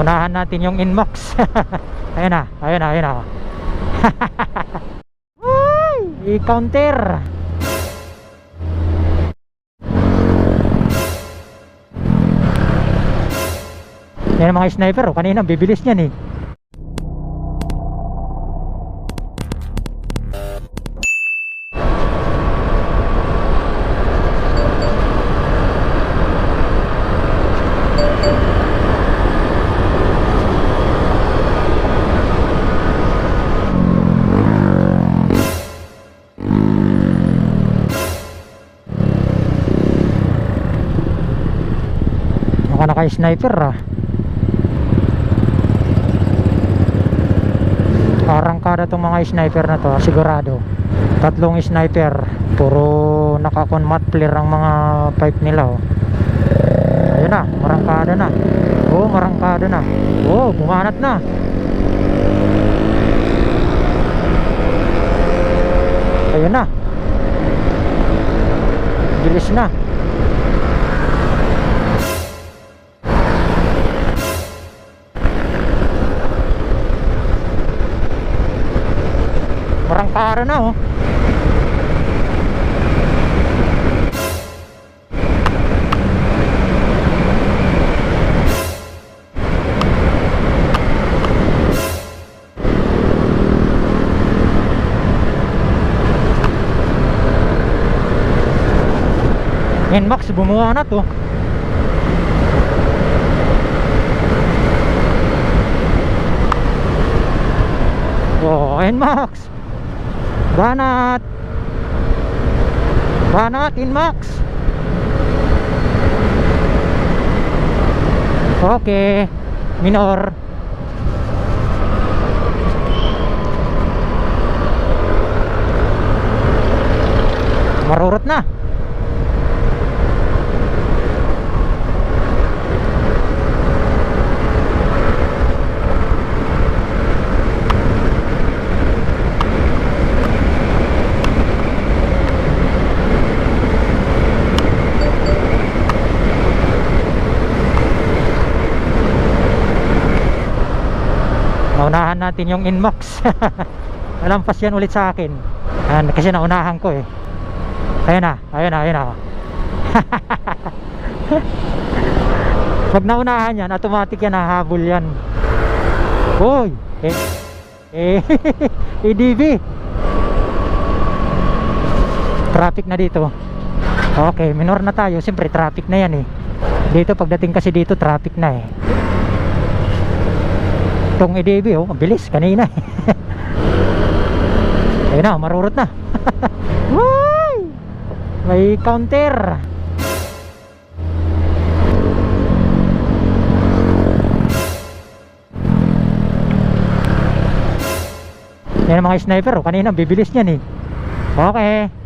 Naunahan natin yung Inmax. Ayun na, ayun na, ayun na. Ay, i-counter. Yan ang mga sniper, oh. Kanina bibilis niyan eh. Naka-sniper ah. Arangkada tong mga sniper na to, sigurado. Tatlong sniper, puro naka-conmat clear ang mga pipe nila oh. Ayun na, marangkada na. Oh, marangkada na. Oh, bumanat na. Ayun na. Bilis na. Marangkada na oh. Inmax bumuha na to. Oh, Inmax. Banat. Banat Inmax. Okay, minor. Marurot na. Naunahan natin yung Inmax. Nalampas yan ulit sa akin. Kasi naunahan ko eh. Ayun na, ayun na, ayun na. Pag naunahan yan, automatic yan, hahabol yan. Uy! EDV. Traffic na dito. Okay, minor na tayo. Siyempre traffic na yan eh. Dito pagdating kasi dito traffic na eh. Itong EDV oh, bilis kanina. Ayun na, marurot na. Why? May counter. Yan ang mga sniper oh, kanina bibilis niyan eh. Okay.